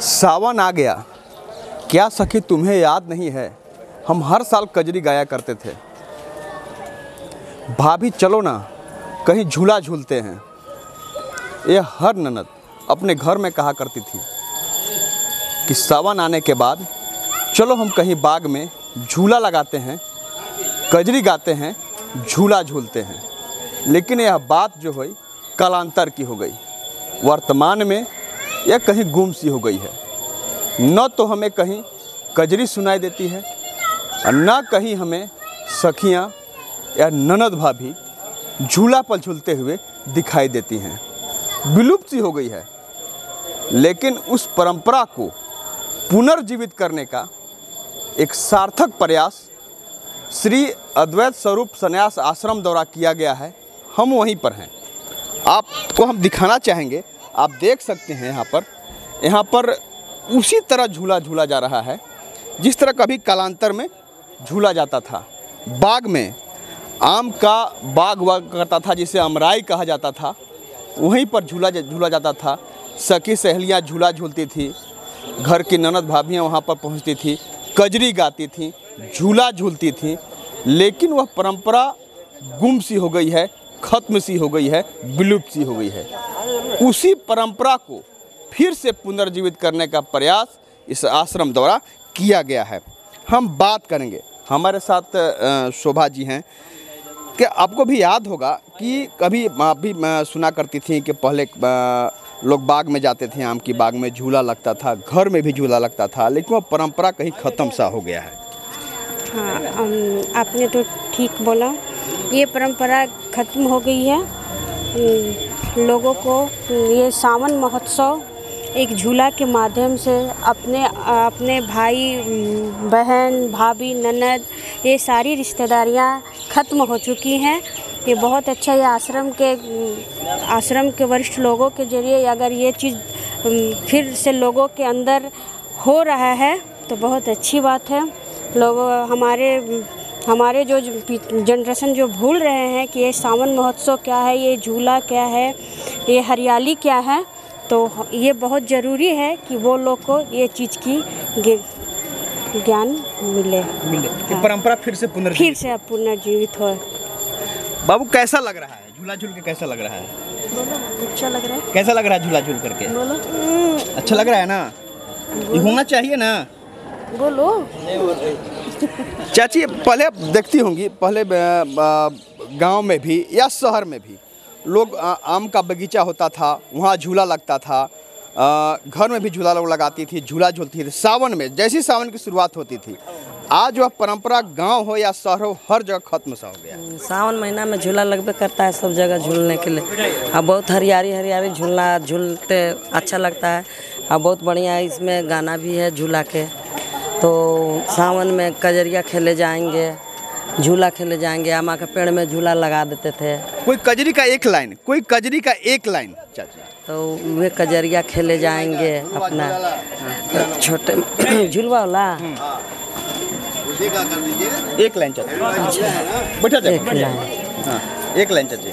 सावन आ गया, क्या सखी तुम्हें याद नहीं है, हम हर साल कजरी गाया करते थे। भाभी चलो ना कहीं झूला झूलते हैं, ये हर ननद अपने घर में कहा करती थी कि सावन आने के बाद चलो हम कहीं बाग में झूला लगाते हैं, कजरी गाते हैं, झूला झूलते हैं। लेकिन यह बात जो हुई कालांतर की हो गई, वर्तमान में यह कहीं गुम सी हो गई है। न तो हमें कहीं कजरी सुनाई देती है और न कहीं हमें सखियाँ या ननद भाभी झूला पर झूलते हुए दिखाई देती हैं। विलुप्त सी हो गई है। लेकिन उस परंपरा को पुनर्जीवित करने का एक सार्थक प्रयास श्री अद्वैत स्वरूप संन्यास आश्रम द्वारा किया गया है। हम वहीं पर हैं, आपको हम दिखाना चाहेंगे। आप देख सकते हैं यहाँ पर उसी तरह झूला झूला जा रहा है जिस तरह कभी कालांतर में झूला जाता था। बाग में आम का बाग हुआ करता था जिसे अमराई कहा जाता था, वहीं पर झूला जाता था। सखी सहेलियाँ झूला झूलती थी, घर की ननद भाभियाँ वहाँ पर पहुँचती थी, कजरी गाती थी, झूला झूलती थी। लेकिन वह परंपरा गुम सी हो गई है, खत्म सी हो गई है, विलुप्त सी हो गई है। उसी परंपरा को फिर से पुनर्जीवित करने का प्रयास इस आश्रम द्वारा किया गया है। हम बात करेंगे, हमारे साथ शोभा जी हैं। कि आपको भी याद होगा कि कभी आप भी सुना करती थी कि पहले लोग बाग में जाते थे, आम की बाग में झूला लगता था, घर में भी झूला लगता था, लेकिन वह परंपरा कहीं ख़त्म सा हो गया है। हाँ, आपने तो ठीक बोला, ये परंपरा ख़त्म हो गई है। लोगों को ये सावन महोत्सव एक झूला के माध्यम से अपने भाई बहन भाभी ननद ये सारी रिश्तेदारियाँ ख़त्म हो चुकी हैं। ये बहुत अच्छा, ये आश्रम के वरिष्ठ लोगों के ज़रिए अगर ये चीज़ फिर से लोगों के अंदर हो रहा है तो बहुत अच्छी बात है। लोग हमारे जो जनरेशन जो भूल रहे हैं कि ये सावन महोत्सव क्या है, ये झूला क्या है, ये हरियाली क्या है, तो ये बहुत ज़रूरी है कि वो लोग को ये चीज़ की ज्ञान मिले कि परंपरा फिर से पुनर्जीवित हो। बाबू कैसा लग रहा है झूला झूल के? कैसा लग रहा है? बोलो, अच्छा लग रहा है। कैसा लग रहा है झूला झूल करके? बोलो, अच्छा लग रहा है ना? ये होना चाहिए ना? बोलो। चाची पहले देखती होंगी, पहले गांव में भी या शहर में भी लोग आम का बगीचा होता था, वहाँ झूला लगता था, घर में भी झूला लोग लगाती थी, झूला झूलती थी। सावन में जैसी सावन की शुरुआत होती थी, आज वह परंपरा गांव हो या शहर हो हर जगह खत्म सा हो गया। सावन महीना में झूला लगबे करता है सब जगह झूलने के लिए। अब बहुत हरियाली झूलते अच्छा लगता है। अब बहुत बढ़िया इसमें गाना भी है झूला के। तो सावन में कजरिया खेले जाएंगे, झूला खेले जाएंगे, आमा के पेड़ में झूला लगा देते थे। कोई कजरी का एक लाइन चाची, तो वे कजरिया खेले जाएंगे अपना छोटे झूलवा वाला। एक लाइन चाची, बैठा जाए। हाँ, एक लाइन चाची।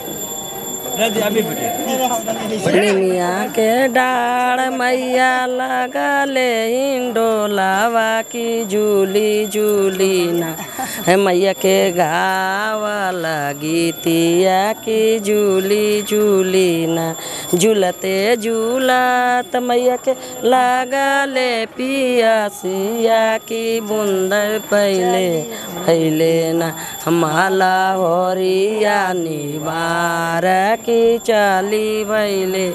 निमिया के डाढ़ मैया लगा ले इंडोलावा की झूली झूली ना है, मैया के गावा लगी तिया की झूली झूली ना, झूलते झूलत मैया के लगा ले पिया सिया की बूंद पहले ना, माला होरिया निबार की चाली भैले,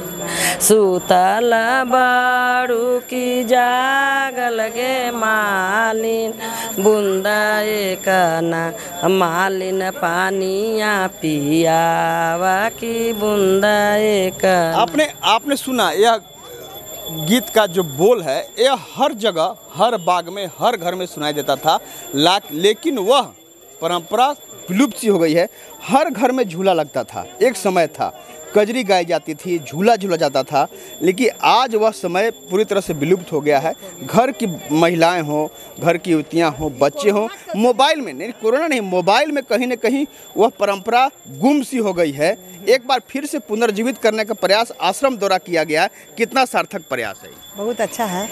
सुतला बाड़ू की जागल गे मालिन, बूंदा एकना मालिन पानिया पियावा की बूंदा एक। आपने सुना यह गीत का जो बोल है, यह हर जगह, हर बाग में, हर घर में सुनाई देता था। लेकिन वह परंपरा विलुप्त सी हो गई है। हर घर में झूला लगता था, एक समय था। कजरी गाई जाती थी, झूला झूला जाता था, लेकिन आज वह समय पूरी तरह से विलुप्त हो गया है। घर की महिलाएं हों, घर की युवतियां हों, बच्चे हों, मोबाइल में नहीं, कोरोना नहीं, मोबाइल में कहीं न कहीं वह परंपरा गुम सी हो गई है। एक बार फिर से पुनर्जीवित करने का प्रयास आश्रम द्वारा किया गया है। कितना सार्थक प्रयास है? बहुत अच्छा है।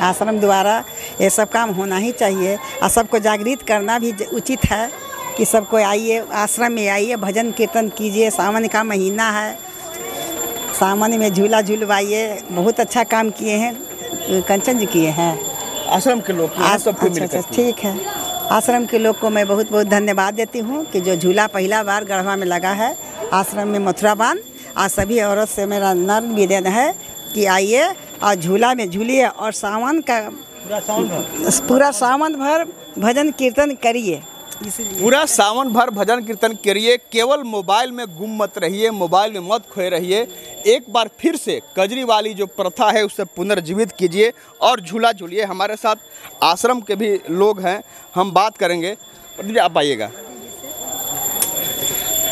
आश्रम द्वारा ये सब काम होना ही चाहिए और सबको जागृत करना भी उचित है कि सबको आइए, आश्रम में आइए, भजन कीर्तन कीजिए। सावन का महीना है, सावन में झूला झूलवाइए। बहुत अच्छा काम किए हैं, कंचन जी किए हैं आश्रम के लोग। अच्छा, ठीक है। आश्रम के लोग को मैं बहुत बहुत धन्यवाद देती हूँ कि जो झूला पहला बार गढ़वा में लगा है आश्रम में मथुरा बांध। आज सभी औरत से मेरा नर्म निवेदन है कि आइए और झूला में झूलिए और सावन का पूरा सावन भर भजन कीर्तन करिए। पूरा सावन भर भजन कीर्तन करिए। केवल मोबाइल में गुम मत रहिए, मोबाइल में मत खोए रहिए। एक बार फिर से कजरी वाली जो प्रथा है उसे पुनर्जीवित कीजिए और झूला झूलिए। हमारे साथ आश्रम के भी लोग हैं, हम बात करेंगे। आप आइएगा।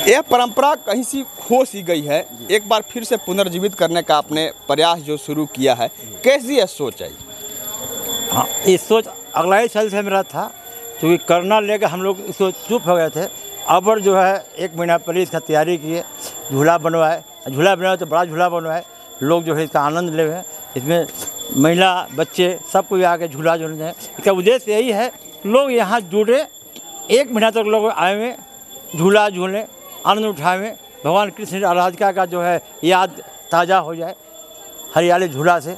यह परंपरा कहीं सी खो सी गई है, एक बार फिर से पुनर्जीवित करने का आपने प्रयास जो शुरू किया है, कैसी यह सोच आई? हाँ, ये सोच अगला ही साल से मेरा था, क्योंकि करना लेकर हम लोग इसको चुप हो गए थे। अब जो है 1 महीना पहले इसका तैयारी किए, झूला बनवाए तो बड़ा झूला बनवाए। लोग जो है इसका आनंद ले हैं। इसमें महिला बच्चे सबको आके झूला झूलते हैं। इसका उद्देश्य यही है, लोग यहाँ जुड़े, 1 महीना तक लोग आए हुए झूला झूलें, आनंद उठाएं, भगवान कृष्ण आराधिका का जो है याद ताज़ा हो जाए हरियाली झूला से।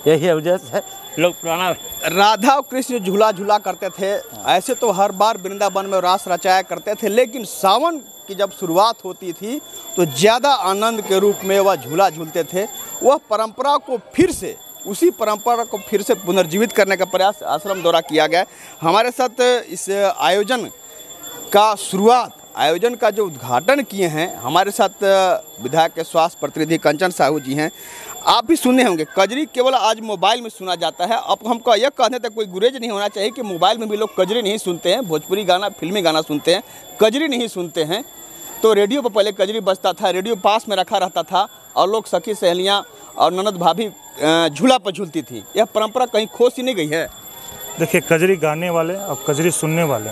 यही उद्देश्य है। लोग पुराना राधा और कृष्ण झूला झूला करते थे, ऐसे तो हर बार वृंदावन में रास रचाया करते थे, लेकिन सावन की जब शुरुआत होती थी तो ज़्यादा आनंद के रूप में वह झूला झूलते थे। वह परंपरा को फिर से, उसी परंपरा को फिर से पुनर्जीवित करने का प्रयास आश्रम द्वारा किया गया। हमारे साथ इस आयोजन का शुरुआत, आयोजन का जो उद्घाटन किए हैं, हमारे साथ विधायक के स्वास्थ्य प्रतिनिधि कंचन साहू जी हैं। आप भी सुने होंगे, कजरी केवल आज मोबाइल में सुना जाता है। अब हमको यह कहने तक कोई गुरेज नहीं होना चाहिए कि मोबाइल में भी लोग कजरी नहीं सुनते हैं, भोजपुरी गाना, फिल्मी गाना सुनते हैं, कजरी नहीं सुनते हैं। तो रेडियो पर पहले कजरी बजता था, रेडियो पास में रखा रहता था और लोग सखी सहेलियाँ और ननद भाभी झूला पर झूलती थी। यह परंपरा कहीं खो सी नहीं गई है? देखिए, कजरी गाने वाले और कजरी सुनने वाले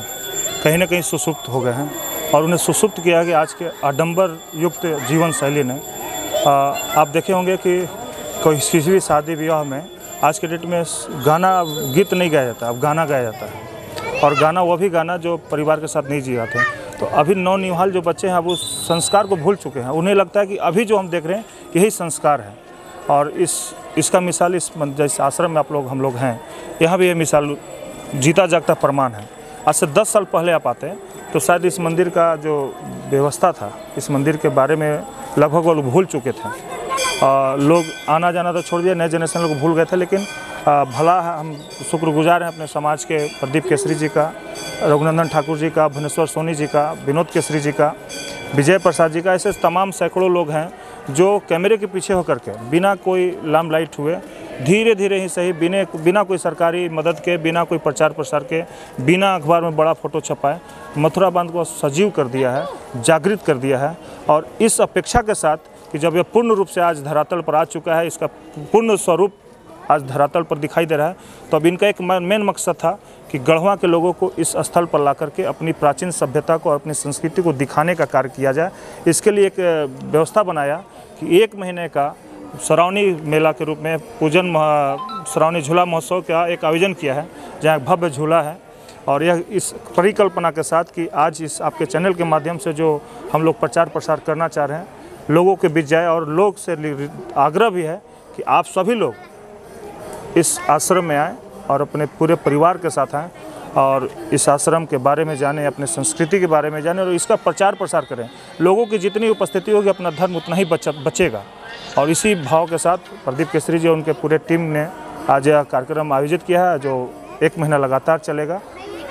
कहीं ना कहीं सुसुप्त हो गए हैं और उन्हें सुसुप्त किया कि आज के आडंबर युक्त जीवन शैली ने। आप देखे होंगे कि कोई किसी भी शादी विवाह में आज के डेट में गाना, गीत नहीं गाया जाता, अब गाना गाया जाता है। और गाना वो भी गाना जो परिवार के साथ नहीं जी जाते हैं। तो अभी नौनिहाल जो बच्चे हैं वो संस्कार को भूल चुके हैं। उन्हें लगता है कि अभी जो हम देख रहे हैं यही संस्कार है। और इसका मिसाल इस जैसे आश्रम में हम लोग हैं, यहाँ भी ये मिसाल जीता जागता प्रमाण है। आज से 10 साल पहले आप आते हैं तो शायद इस मंदिर का जो व्यवस्था था, इस मंदिर के बारे में लगभग वो लोग भूल चुके थे। लोग आना जाना तो छोड़ दिया, नए जनरेशन लोग भूल गए थे। लेकिन भला हम शुक्रगुजार हैं अपने समाज के प्रदीप केसरी जी का, रघुनंदन ठाकुर जी का, भुवनेश्वर सोनी जी का, विनोद केसरी जी का, विजय प्रसाद जी का। ऐसे तमाम सैकड़ों लोग हैं जो कैमरे के पीछे होकर के बिना कोई लामलाइट हुए, धीरे धीरे ही सही, बिना कोई सरकारी मदद के, बिना कोई प्रचार प्रसार के, बिना अखबार में बड़ा फोटो छपाए मथुरा बांध को सजीव कर दिया है, जागृत कर दिया है। और इस अपेक्षा के साथ कि जब यह पूर्ण रूप से आज धरातल पर आ चुका है, इसका पूर्ण स्वरूप आज धरातल पर दिखाई दे रहा है, तो अब इनका एक मेन मकसद था कि गढ़वा के लोगों को इस स्थल पर ला करके अपनी प्राचीन सभ्यता को और अपनी संस्कृति को दिखाने का कार्य किया जाए। इसके लिए एक व्यवस्था बनाया कि 1 महीने का सरावनी मेला के रूप में पूजन सरावनी झूला महोत्सव का एक आयोजन किया है, जहाँ भव्य झूला है। और यह इस परिकल्पना के साथ कि आज इस आपके चैनल के माध्यम से जो हम लोग प्रचार प्रसार करना चाह रहे हैं, लोगों के बीच जाए। और लोग से आग्रह भी है कि आप सभी लोग इस आश्रम में आएँ और अपने पूरे परिवार के साथ आएँ और इस आश्रम के बारे में जानें, अपने संस्कृति के बारे में जानें और इसका प्रचार प्रसार करें। लोगों की जितनी उपस्थिति होगी अपना धर्म उतना ही बचेगा। और इसी भाव के साथ प्रदीप केसरी जी और उनके पूरे टीम ने आज यह कार्यक्रम आयोजित किया है, जो 1 महीना लगातार चलेगा।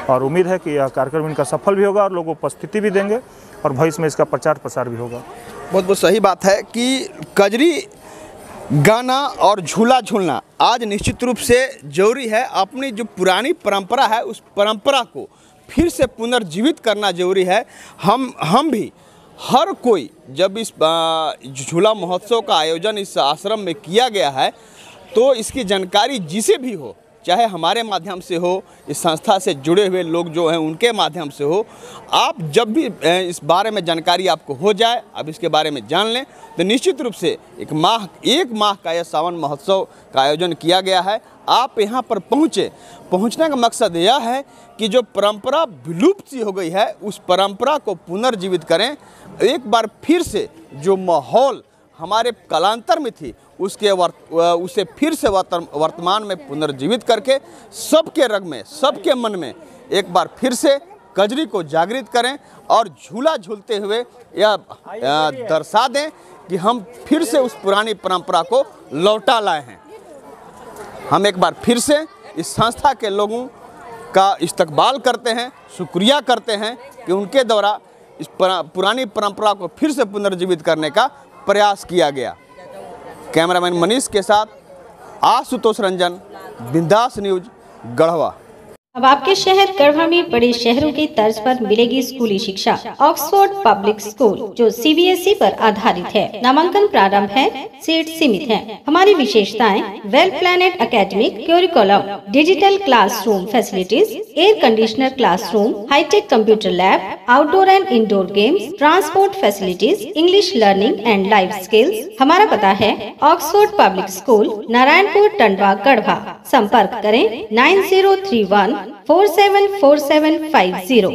और उम्मीद है कि यह कार्यक्रम इनका सफल भी होगा और लोग उपस्थिति भी देंगे और भविष्य में इसका प्रचार प्रसार भी होगा। बहुत बहुत सही बात है कि कजरी गाना और झूला झूलना आज निश्चित रूप से जरूरी है। अपनी जो पुरानी परंपरा है उस परंपरा को फिर से पुनर्जीवित करना जरूरी है। हम भी हर कोई जब इस झूला महोत्सव का आयोजन इस आश्रम में किया गया है तो इसकी जानकारी जिसे भी हो, चाहे हमारे माध्यम से हो, इस संस्था से जुड़े हुए लोग जो हैं उनके माध्यम से हो, आप जब भी इस बारे में जानकारी आपको हो जाए, आप इसके बारे में जान लें, तो निश्चित रूप से एक माह का यह सावन महोत्सव का आयोजन किया गया है। आप यहाँ पर पहुँचने का मकसद यह है कि जो परंपरा विलुप्त सी हो गई है उस परंपरा को पुनर्जीवित करें। एक बार फिर से जो माहौल हमारे कालांतर में थी उसे फिर से वर्तमान में पुनर्जीवित करके सबके रग में, सबके मन में एक बार फिर से कजरी को जागृत करें और झूला झूलते हुए यह दर्शा दें कि हम फिर से उस पुरानी परंपरा को लौटा लाए हैं। हम एक बार फिर से इस संस्था के लोगों का इस्तकबाल करते हैं, शुक्रिया करते हैं कि उनके द्वारा इस पुरानी परंपरा को फिर से पुनर्जीवित करने का प्रयास किया गया। कैमरामैन मनीष के साथ आशुतोष रंजन, बिंदास न्यूज, गढ़वा। अब आपके शहर गढ़वा में बड़े शहरों की तर्ज पर मिलेगी स्कूली शिक्षा। ऑक्सफोर्ड पब्लिक स्कूल जो सीबीएसई पर आधारित है। नामांकन प्रारंभ है, सीट सीमित है। हमारी विशेषताएं well planned academic curriculum, digital classroom facilities, air conditioner classroom, high tech computer lab, outdoor and indoor games, transport facilities, English learning and life skills. हमारा पता है Oxford public school, Narayanpur, Tandwa, Garhwa. संपर्क करें 9031 474750।